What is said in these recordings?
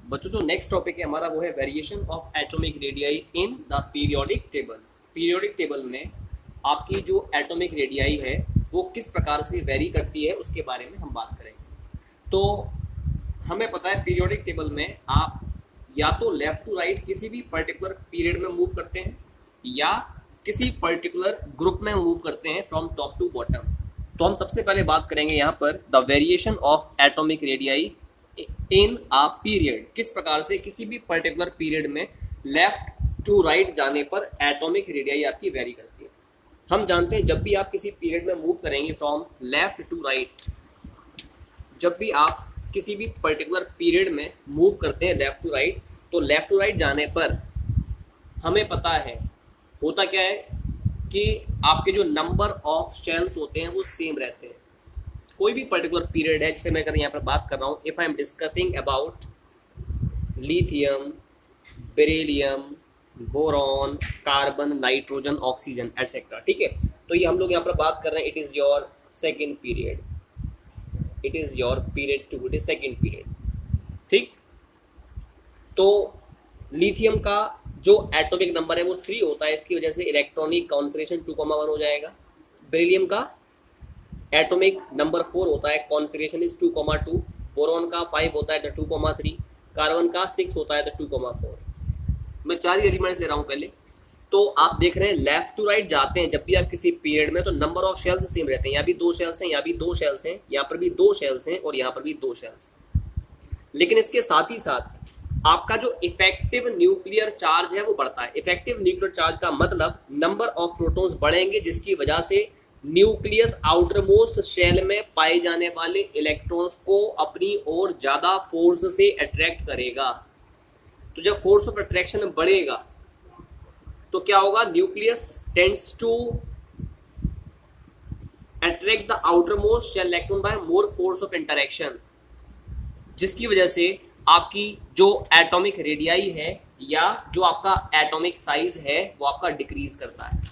बच्चों जो next topic है हमारा वो है variation of atomic radii in the periodic table. Periodic table में आपकी जो एटॉमिक रेडियाई है वो किस प्रकार से वेरी करती है उसके बारे में हम बात करेंगे। तो हमें पता है पीरियोडिक टेबल में आप या तो लेफ्ट टू राइट किसी भी पर्टिकुलर पीरियड में मूव करते हैं या किसी पर्टिकुलर ग्रुप में मूव करते हैं फ्रॉम टॉप टू बॉटम। तो हम सबसे पहले बात करेंगे यहाँ पर the variation of atomic radii in a period, किस प्रकार से किसी भी पर्टिकुलर पीरियड में लेफ्ट टू राइट जाने पर एटॉमिक रेडियाई आपकी वेरी करती है। हम जानते हैं जब भी आप किसी पीरियड में मूव करेंगे फ्रॉम लेफ्ट टू राइट, जब भी आप किसी भी पर्टिकुलर पीरियड में मूव करते हैं लेफ्ट टू राइट, तो लेफ्ट टू राइट जाने पर हमें पता है होता क्या है कि आपके जो नंबर ऑफ शेल्स होते हैं वो सेम रहते हैं। कोई भी पर्टिकुलर पीरियड है, जिससे मैं अगर यहाँ पर बात कर रहा हूँ, if I am discussing about lithium, beryllium, boron, carbon, nitrogen, oxygen etcetera, ठीक है। तो ये हम लोग यहाँ पर बात कर रहे हैं, it is your second period, it is your period 2, it is second period, ठीक। तो लिथियम का जो एटॉमिक नंबर है वो 3 होता है, इसकी वजह से इलेक्ट्रॉनिक कॉन्फिगरेशन 2,1 हो जाएगा। बेरिलियम का एटॉमिक नंबर 4 होता है, कॉन्फिगरेशन इज 2,2। बोरॉन का 5 होता है तो 2,3। कार्बन का 6 होता है तो 2,4। मैं 4 ही एलिमेंट्स ले रहा हूँ पहले। तो आप देख रहे हैं लेफ्ट टू राइट जाते हैं जब भी आप किसी पीरियड में, तो नंबर ऑफ शेल्स सेम रहते हैं। यहाँ भी 2 शेल्स हैं, यहाँ भी 2 शेल्स हैं, यहाँ पर भी 2 शेल्स हैं और यहाँ पर भी 2 शेल्स। लेकिन इसके साथ ही साथ आपका जो इफेक्टिव न्यूक्लियर चार्ज है वो बढ़ता है। इफेक्टिव न्यूक्लियर चार्ज का मतलब नंबर ऑफ प्रोटॉन्स बढ़ेंगे, जिसकी वजह से न्यूक्लियस आउटर मोस्ट शेल में पाए जाने वाले इलेक्ट्रॉन्स को अपनी ओर ज्यादा फोर्स से अट्रैक्ट करेगा। तो जब फोर्स ऑफ अट्रैक्शन बढ़ेगा तो क्या होगा, nucleus tends to attract the outer most shell electron by more force of interaction, जिसकी वजह से आपकी जो एटॉमिक रेडियाई है या जो आपका एटॉमिक साइज है वो आपका डिक्रीज करता है।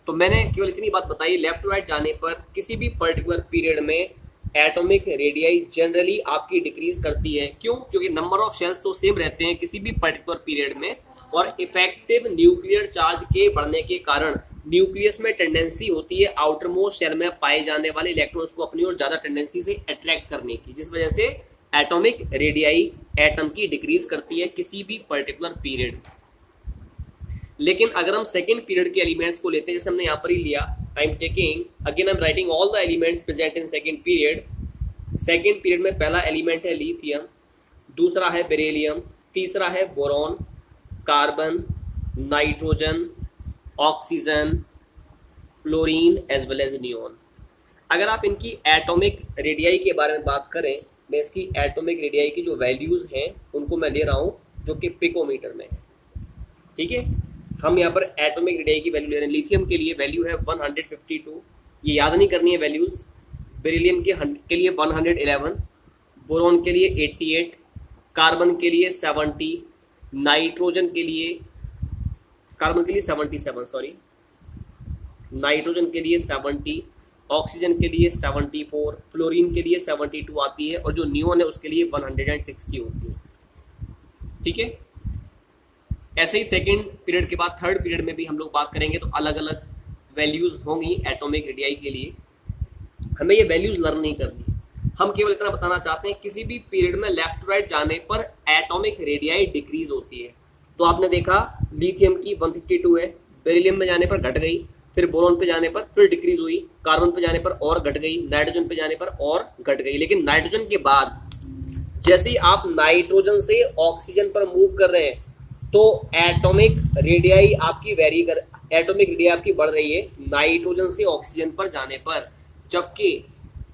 तो मैंने केवल इतनी बात बताई, लेफ्ट टू राइट जाने पर किसी भी पर्टिकुलर पीरियड में एटॉमिक रेडियाई जनरली आपकी डिक्रीज करती है। क्यों? क्योंकि नंबर ऑफ शेल्स तो सेम रहते हैं किसी भी पर्टिकुलर पीरियड में, और इफेक्टिव न्यूक्लियर चार्ज के बढ़ने के कारण न्यूक्लियस में टेंडेंसी होती है आउटर मोस्ट शेल में पाए जाने वाले इलेक्ट्रॉन्स को अपनी ओर ज्यादा टेंडेंसी से अट्रैक्ट करने की, जिस वजह से एटॉमिक रेडियाई एटम की डिक्रीज करती है किसी भी पर्टिकुलर पीरियड। लेकिन अगर हम सेकेंड पीरियड के एलिमेंट्स को लेते हैं, जैसे हमने यहाँ पर ही लिया, I am taking again, I am writing all the elements present in second period. Second period में पहला एलिमेंट है लिथियम, दूसरा है बेरिलियम, तीसरा है boron, carbon, nitrogen, oxygen, fluorine as well as neon. अगर आप इनकी एटॉमिक रेडियाई के बारे में बात करें, मैं इसकी एटॉमिक रेडियाई की जो वैल्यूज हैं उनको मैं ले रहा हूँ जो कि पिकोमीटर में है, ठीक है। हम यहाँ पर एटॉमिक रेडियाई की वैल्यू ले रहे हैं। लिथियम के लिए वैल्यू है 152, ये याद नहीं करनी है वैल्यूज। बेरिलियम के लिए 111, बोरॉन के लिए 88, कार्बन के लिए 70, नाइट्रोजन के लिए, कार्बन के लिए 77, सॉरी, नाइट्रोजन के लिए 70, ऑक्सीजन के लिए 74, फ्लोरीन के लिए 72 आती है, और जो नियोन है उसके लिए 160 होती है, ठीक है। ऐसे ही सेकेंड पीरियड के बाद थर्ड पीरियड में भी हम लोग बात करेंगे तो अलग अलग वैल्यूज होंगी एटॉमिक रेडियाई के लिए। हमें ये वैल्यूज लर्न नहीं करनी, हम केवल इतना बताना चाहते हैं किसी भी पीरियड में लेफ्ट टू राइट जाने पर एटॉमिक रेडियाई डिक्रीज होती है। तो आपने देखा लिथियम की 152 है, बेरिलियम में जाने पर घट गई, फिर बोरॉन पे जाने पर फिर डिक्रीज हुई, कार्बन पे जाने पर और घट गई, नाइट्रोजन पे जाने पर और घट गई। लेकिन नाइट्रोजन के बाद जैसे ही आप नाइट्रोजन से ऑक्सीजन पर मूव कर रहे हैं तो एटॉमिक रेडियाई आपकी एटॉमिक रेडियाई आपकी बढ़ रही है नाइट्रोजन से ऑक्सीजन पर जाने पर। जबकि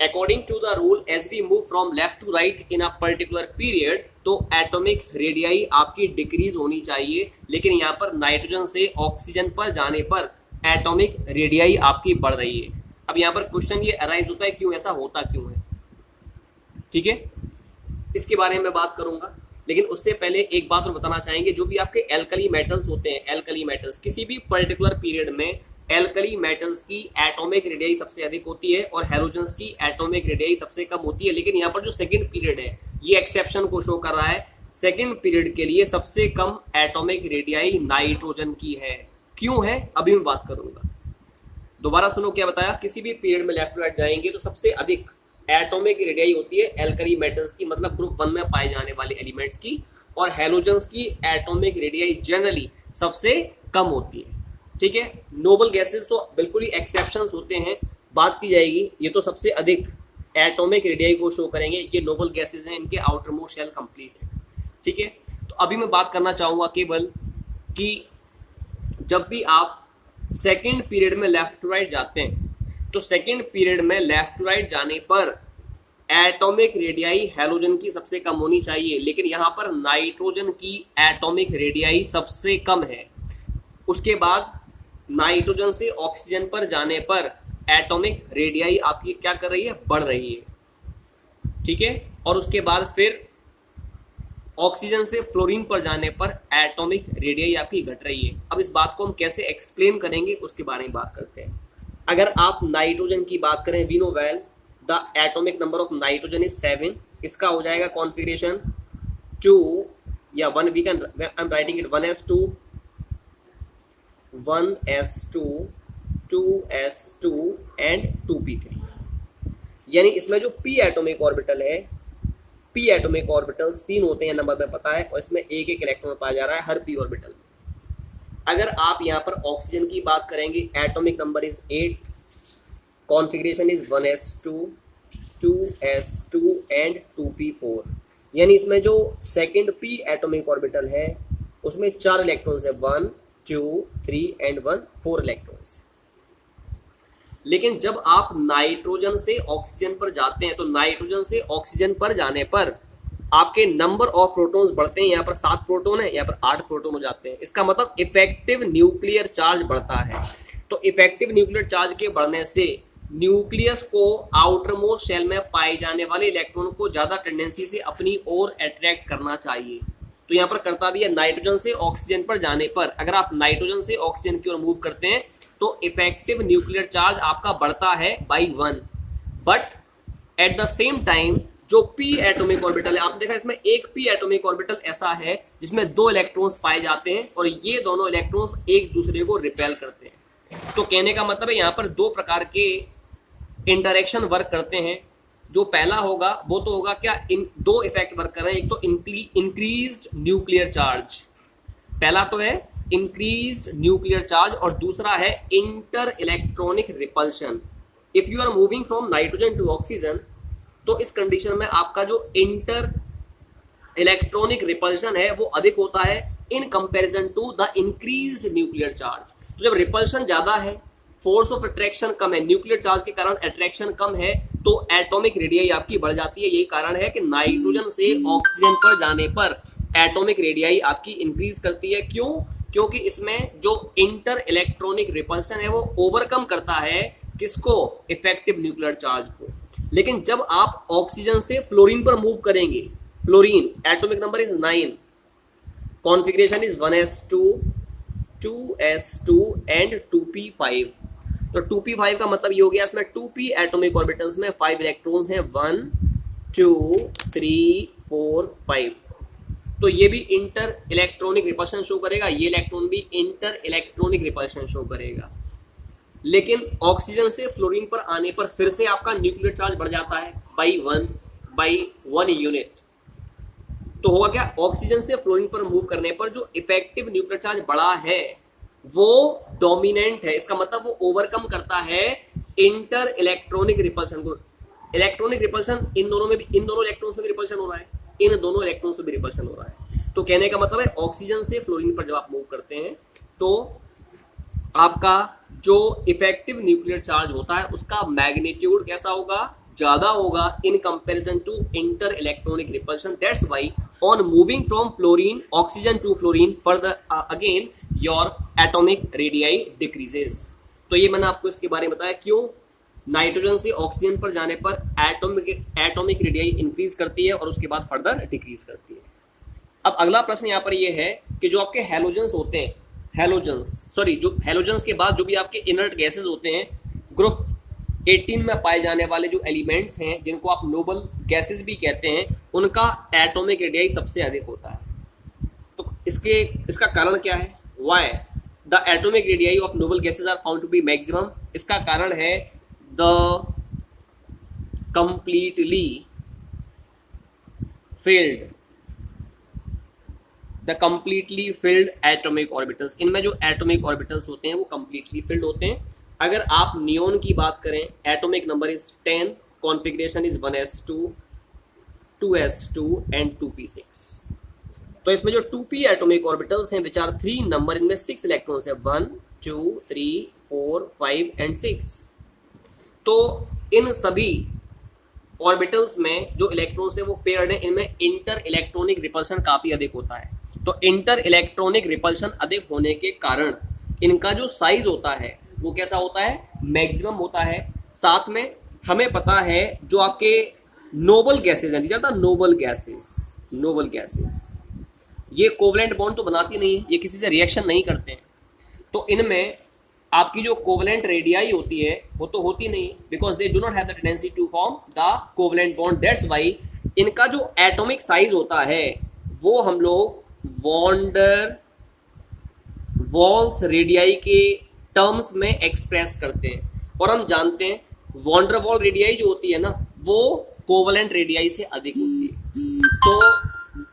according to the rule as we move from left to right in a particular period, तो एटॉमिक रेडियाई आपकी डिक्रीज होनी चाहिए, लेकिन यहाँ पर नाइट्रोजन से ऑक्सीजन पर जाने पर एटॉमिक रेडियाई आपकी बढ़ रही है। अब यहाँ पर क्वेश्चन ये अराइज होता है, क्यों ऐसा होता क्यों है, ठीक है, इसके बारे में बात करूंगा। लेकिन उससे पहले एक बात और बताना चाहेंगे, जो भी आपके एल्कली मेटल्स होते हैं, एल्कली मेटल्स किसी भी पर्टिकुलर पीरियड में एल्कली मेटल्स की एटॉमिक रेडियाई सबसे अधिक होती है और हैलोजन्स की एटॉमिक रेडियाई सबसे कम होती है। लेकिन यहाँ पर जो सेकंड पीरियड है ये एक्सेप्शन को शो कर रहा है। सेकेंड पीरियड के लिए सबसे कम एटॉमिक रेडियाई नाइट्रोजन की है। क्यों है अभी मैं बात करूंगा। दोबारा सुनो क्या बताया, किसी भी पीरियड में लेफ्ट टू राइट जाएंगे तो सबसे अधिक एटॉमिक रेडियाई होती है एल्कली मेटल्स की, मतलब ग्रुप 1 में पाए जाने वाले एलिमेंट्स की, और हैलोजेंस की एटॉमिक रेडियाई जनरली सबसे कम होती है। ठीक है, नोबल गैसेस तो बिल्कुल ही एक्सेप्शंस होते हैं, बात की जाएगी। ये तो सबसे अधिक एटॉमिक रेडियाई को शो करेंगे, ये नोबल गैसेस हैं, इनके आउटर मोस्ट शेल कंप्लीट है। ठीक है, तो अभी मैं बात करना चाहूंगा केवल कि जब भी आप सेकेंड पीरियड में लेफ्ट टू राइट जाते हैं तो सेकेंड पीरियड में लेफ्ट टू राइट जाने पर एटॉमिक रेडियाई हैलोजन की सबसे कम होनी चाहिए, लेकिन यहां पर नाइट्रोजन की एटॉमिक रेडियाई सबसे कम है। उसके बाद नाइट्रोजन से ऑक्सीजन पर जाने पर एटॉमिक रेडियाई आपकी क्या कर रही है, बढ़ रही है। ठीक है, और उसके बाद फिर ऑक्सीजन से फ्लोरीन पर जाने पर एटॉमिक रेडियाई आपकी घट रही है। अब इस बात को हम कैसे एक्सप्लेन करेंगे उसके बारे में बात करते हैं। अगर आप नाइट्रोजन की बात करें, we know well the atomic number of nitrogen is 7। इसका हो जाएगा कॉन्फिगरेशन 2 या 1, we can I am writing it 1s2 2s2 and 2p3। यानी इसमें जो p एटॉमिक ऑर्बिटल है, p एटॉमिक ऑर्बिटल्स 3 होते हैं नंबर में पता है, और इसमें एक एक इलेक्ट्रॉन पाया जा रहा है हर p ऑर्बिटल में। अगर आप यहाँ पर ऑक्सीजन की बात करेंगे, atomic number is 8, configuration is 1s2 2s2 and 2p4। यानी इसमें जो सेकंड p एटॉमिक ऑर्बिटल है उसमें 4 इलेक्ट्रॉन्स है, 1 2 3 एंड 1 4 इलेक्ट्रॉन्स। लेकिन जब आप नाइट्रोजन से ऑक्सीजन पर जाते हैं तो नाइट्रोजन से ऑक्सीजन पर जाने पर आपके नंबर ऑफ प्रोटॉन्स बढ़ते हैं। यहाँ पर 7 प्रोटॉन है, यहाँ पर 8 प्रोटॉन हो जाते हैं। इसका मतलब इफेक्टिव न्यूक्लियर चार्ज बढ़ता है। तो इफेक्टिव न्यूक्लियर चार्ज के बढ़ने से न्यूक्लियस को आउटर मोस्ट शेल में पाए जाने वाले इलेक्ट्रॉन को ज्यादा टेंडेंसी से अपनी ओर अट्रैक्ट करना चाहिए। तो यहाँ पर करता भी है नाइट्रोजन से ऑक्सीजन पर जाने पर। अगर आप नाइट्रोजन से ऑक्सीजन की ओर मूव करते हैं तो इफेक्टिव न्यूक्लियर चार्ज आपका बढ़ता है by 1, but at the same time जो p एटॉमिक ऑर्बिटल है, आपने देखा इसमें एक p एटॉमिक ऑर्बिटल ऐसा है जिसमें 2 इलेक्ट्रॉन्स पाए जाते हैं और ये दोनों इलेक्ट्रॉन्स एक दूसरे को रिपेल करते हैं। तो कहने का मतलब है यहाँ पर 2 प्रकार के इंटरेक्शन वर्क करते हैं। जो पहला होगा वो तो होगा क्या, इन 2 इफेक्ट वर्क कर रहे हैं। एक तो इंक्रीज्ड न्यूक्लियर चार्ज, पहला तो है इंक्रीज्ड न्यूक्लियर चार्ज, और दूसरा है inter electronic repulsion. If you are moving from nitrogen to oxygen तो इस कंडीशन में आपका जो इंटर इलेक्ट्रॉनिक रिपल्शन है वो अधिक होता है in comparison to the increased nuclear charge. तो जब रिपल्शन ज्यादा है, फोर्स ऑफ अट्रैक्शन कम है, न्यूक्लियर चार्ज के कारण अट्रैक्शन कम है, तो एटॉमिक रेडियाई आपकी बढ़ जाती है। यही कारण है कि नाइट्रोजन से ऑक्सीजन पर जाने पर एटॉमिक रेडियाई आपकी इंक्रीज करती है। क्यों? क्योंकि इसमें जो इंटर इलेक्ट्रॉनिक रिपल्शन है वो ओवरकम करता है किसको, इफेक्टिव न्यूक्लियर चार्ज को। लेकिन जब आप ऑक्सीजन से फ्लोरीन पर मूव करेंगे, fluorine atomic number is 9, configuration is 1s2 2s2 and 2p5। तो 2p5 का मतलब ये हो गया, इसमें 2p एटॉमिक ऑर्बिटल्स में 5 इलेक्ट्रॉन्स हैं, 1 2 3 4 5। तो ये भी इंटर इलेक्ट्रॉनिक रिपल्शन शो करेगा, ये इलेक्ट्रॉन भी इंटर इलेक्ट्रॉनिक रिपल्शन शो करेगा। लेकिन ऑक्सीजन से फ्लोरीन पर आने पर फिर से आपका न्यूक्लियर चार्ज बढ़ जाता है बाई 1 यूनिट। तो होगा क्या, ऑक्सीजन से फ्लोरीन पर मूव करने पर जो इफेक्टिव न्यूक्लियर चार्ज बढ़ा है वो डोमिनेंट है। इसका मतलब वो ओवरकम करता है इंटर इलेक्ट्रॉनिक रिपल्शन को। इलेक्ट्रॉनिक रिपल्शन इन दोनों में भी, इन दोनों इलेक्ट्रॉन्स में भी रिपल्शन हो रहा है, इन दोनों इलेक्ट्रॉन्स में भी रिपल्शन हो रहा है। तो कहने का मतलब है ऑक्सीजन से फ्लोरीन पर जब आप मूव करते हैं तो आपका जो इफेक्टिव न्यूक्लियर चार्ज होता है उसका मैग्नीट्यूड कैसा होगा, ज्यादा होगा in comparison to inter electronic repulsion. That's why on moving from fluorine oxygen to fluorine further again your atomic radii decreases. तो ये मैंने आपको इसके बारे में बताया क्यों नाइट्रोजन से ऑक्सीजन पर जाने पर एटॉमिक रेडियाई इंक्रीज करती है और उसके बाद फर्दर डिक्रीज करती है। अब अगला प्रश्न यहाँ पर ये है कि जो आपके हैलोजेंस होते हैं, जो हैलोजेंस के बाद जो भी आपके इनर्ट गैसेस होते हैं, ग्रुप 18 में पाए जाने वाले जो एलिमेंट्स हैं जिनको आप नोबल गैसेस भी कहते हैं, उनका एटॉमिक रेडियाई सबसे अधिक होता है। तो इसका कारण क्या है? Why the atomic radii of noble gases are found to be maximum? इसका कारण है the completely filled atomic orbitals. इनमें जो एटॉमिक ऑर्बिटल्स होते हैं वो कंप्लीटली फिल्ड होते हैं। अगर आप नियोन की बात करें, atomic number is 10, configuration is 1s2, 2s2 and 2p6। तो इसमें जो 2p एटॉमिक ऑर्बिटल्स हैं विच आर 3 नंबर, इनमें 6 इलेक्ट्रॉन्स है, 1 2 3 4 5 एंड 6। तो इन सभी ऑर्बिटल्स में जो इलेक्ट्रॉन्स है वो पेयर्ड है। इनमें इंटर इलेक्ट्रॉनिक रिपल्शन काफी अधिक होता है। तो इंटर इलेक्ट्रॉनिक रिपल्शन अधिक होने के कारण इनका जो साइज होता है वो कैसा होता है? मैक्सिमम होता है। साथ में हमें पता है जो आपके नोबल गैसेज हैं, दीजिए नोबल गैसेज ये कोवलेंट बॉन्ड तो बनाती नहीं है, ये किसी से रिएक्शन नहीं करते हैं। तो इनमें आपकी जो कोवलेंट रेडियाई होती है वो तो होती नहीं, because they do not have the tendency to form the covalent bond. That's why इनका जो एटॉमिक साइज होता है वो हम लोग वॉन्डर वॉल्स रेडियाई के टर्म्स में एक्सप्रेस करते हैं। और हम जानते हैं वॉन्डर वॉल रेडियाई जो होती है ना, वो कोवलेंट रेडियाई से अधिक होती है। तो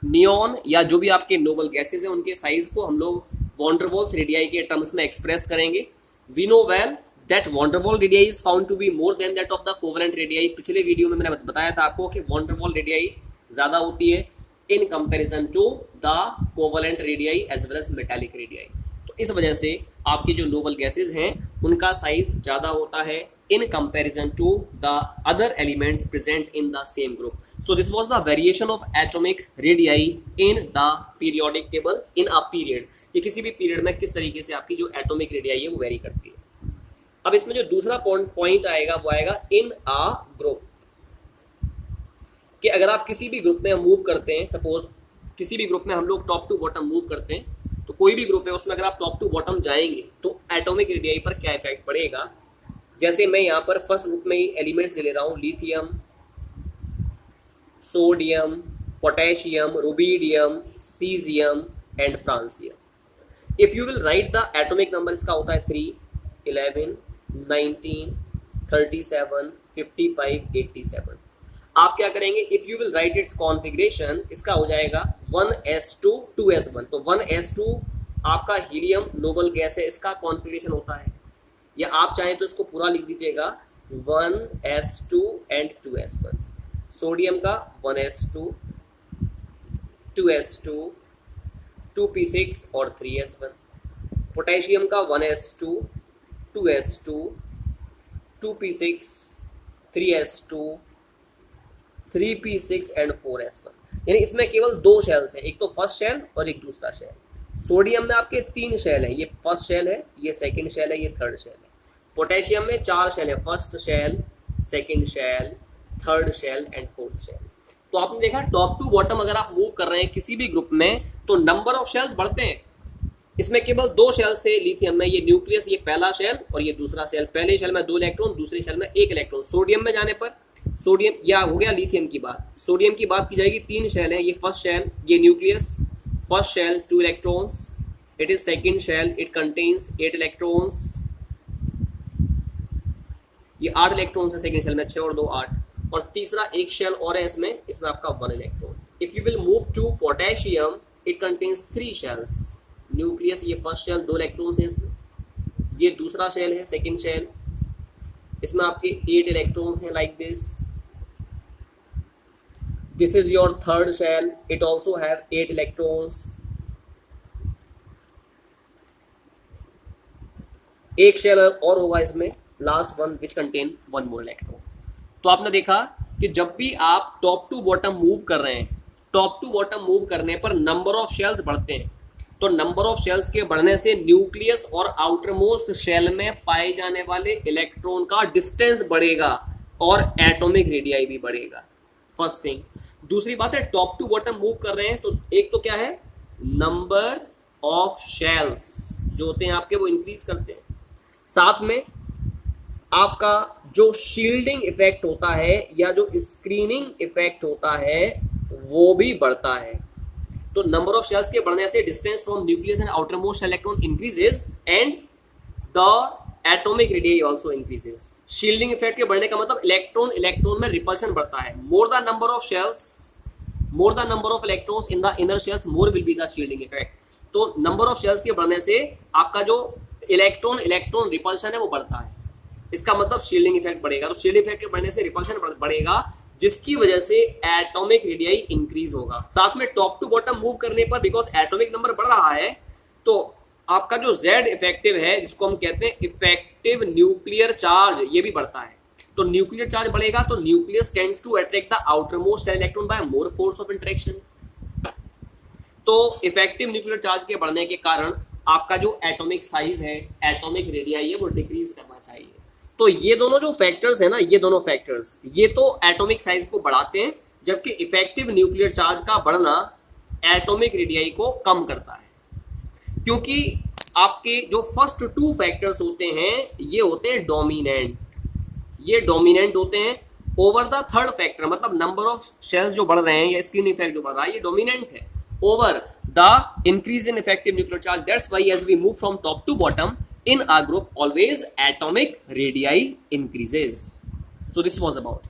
नियॉन या जो भी आपके नोबल गैसेज हैं उनके साइज को हम लोग वॉन्डर वॉल्स रेडियाई के टर्म्स में एक्सप्रेस करेंगे। We know well that van der Waal radii is found to be more than that of the covalent radii. पिछले वीडियो में मैंने बताया था आपको कि वॉन्डर वॉल रेडियाई ज्यादा होती है in comparison to the covalent radii as well as metallic radii. तो इस वजह से आपकी जो नोबल गैसेज हैं उनका साइज ज्यादा होता है in comparison to the other elements present in the same group. So this was the variation of atomic radii in the periodic table in a period। ये किसी भी पीरियड में किस तरीके से आपकी जो एटॉमिक रेडियाई है वो वेरी करती है। अब इसमें जो दूसरा पॉइंट आएगा वो आएगा इन अ ग्रुप, कि अगर आप किसी भी ग्रुप में मूव करते हैं, सपोज किसी भी ग्रुप में हम लोग टॉप टू बॉटम मूव करते हैं, तो कोई भी ग्रुप है उसमें अगर आप टॉप टू बॉटम जाएंगे तो एटॉमिक रेडियाई पर क्या इफेक्ट पड़ेगा। जैसे मैं यहाँ पर फर्स्ट ग्रुप में ही एलिमेंट्स ले रहा हूँ, lithium, sodium, potassium, rubidium, caesium and francium. If you will write the atomic number, इसका होता है 3, 11, 19, 37, 55, 87। आप क्या करेंगे? If you will write it's configuration, इसका हो जाएगा 1s2 2s1। तो 1s2 आपका हीलियम नोबल गैस है, इसका कॉन्फ़िगरेशन होता है, या आप चाहें तो इसको पूरा लिख दीजिएगा 1s2 एंड 2s1। सोडियम का 1s2, 2s2, 2p6 और 3s1। पोटेशियम का 1s2, 2s2, 2p6, 3s2, 3p6 and 4s1। यानी इसमें केवल 2 शेल्स हैं, एक तो फर्स्ट शेल और एक दूसरा शेल। सोडियम में आपके 3 शेल हैं, ये फर्स्ट शेल है, ये सेकंड शेल है, ये थर्ड शेल है। पोटेशियम में 4 शेल है, first shell, second shell, third shell and fourth shell. तो आपने देखा टॉप टू बॉटम अगर आप मूव कर रहे हैं किसी भी ग्रुप में तो नंबर ऑफ शेल्स बढ़ते हैं। इसमें केवल 2 शेल्स थे लिथियम में, ये न्यूक्लियस, ये पहला शेल और ये दूसरा शेल। पहले शेल में 2 इलेक्ट्रॉन, दूसरे शेल में 1 इलेक्ट्रॉन। सोडियम में जाने पर सोडियम, या हो गया लिथियम की बात, सोडियम की बात की जाएगी, 3 शेल है, ये फर्स्ट शेल, ये nucleus, first shell 2 electrons, it is second shell, it contains 8 electrons, ये 8 इलेक्ट्रॉन्स है सेकंड शेल में, 6 और 2 8। और तीसरा एक शेल और है इसमें आपका 1 electron. If you will move to potassium, it contains 3 shells, nucleus, ये फर्स्ट शेल 2 इलेक्ट्रॉन्स है इसमें, ये दूसरा शेल है सेकंड शेल, इसमें आपके 8 इलेक्ट्रॉन्स हैं like this. This is your third shell, it also have 8 electrons. एक शेल और होगा इसमें, last one, which contain 1 more electron. तो आपने देखा कि जब भी आप टॉप टू बॉटम मूव कर रहे हैं, टॉप टू बॉटम मूव करने पर नंबर ऑफ शेल्स बढ़ते हैं। तो नंबर ऑफ शेल्स के बढ़ने से न्यूक्लियस और आउटर मोस्ट शेल में पाए जाने वाले इलेक्ट्रॉन का डिस्टेंस बढ़ेगा और एटॉमिक रेडियाई भी बढ़ेगा, फर्स्ट थिंग। दूसरी बात है टॉप टू बॉटम मूव कर रहे हैं तो एक तो क्या है, नंबर ऑफ शेल्स जो होते हैं आपके वो इंक्रीज करते हैं। साथ में आपका जो शील्डिंग इफेक्ट होता है या जो स्क्रीनिंग इफेक्ट होता है वो भी बढ़ता है। तो नंबर ऑफ शेल्स के बढ़ने से distance from nucleus and outer most electron increases and the atomic radii also increases. Shielding effect के बढ़ने का मतलब इलेक्ट्रॉन में रिपल्शन बढ़ता है। More the number of shells, more the number of electrons in the inner shells, more will be the shielding effect. तो number of shells के बढ़ने से आपका जो इलेक्ट्रॉन रिपल्शन है वो बढ़ता है, इसका मतलब शील्डिंग इफेक्ट बढ़ेगा। तो शील्डिंग इफेक्ट के बढ़ने से रिपल्शन बढ़ेगा, जिसकी वजह से एटॉमिक रेडियाई इंक्रीज होगा। साथ में टॉप टू बॉटम मूव करने पर बिकॉज एटॉमिक नंबर बढ़ रहा है, तो आपका जो Z इफेक्टिव है, जिसको हम कहते हैं इफेक्टिव न्यूक्लियर चार्ज, ये भी बढ़ता है। तो न्यूक्लियर चार्ज बढ़ेगा तो nucleus tends to attract the outer most shell electron by more force of interaction. तो इफेक्टिव न्यूक्लियर चार्ज के बढ़ने के कारण आपका जो एटॉमिक साइज है, एटॉमिक रेडियाई है, वो डिक्रीज करना चाहिए। तो ये दोनों जो फैक्टर्स है ना, ये दोनों फैक्टर्स ये तो एटॉमिक साइज को बढ़ाते हैं, जबकि इफेक्टिव न्यूक्लियर चार्ज का बढ़ना एटॉमिक रेडियाई को कम करता है। क्योंकि आपके जो फर्स्ट टू फैक्टर्स होते हैं ये होते हैं डोमिनेंट, ये डोमिनेंट होते हैं ओवर द थर्ड फैक्टर, मतलब नंबर ऑफ शेल्स जो बढ़ रहे हैं या स्क्रीन इफेक्ट जो बढ़ रहा है, ये डोमिनेंट है over the increase in effective nuclear charge. That's why as we move from top to bottom in our group, always atomic radii increases. So this was about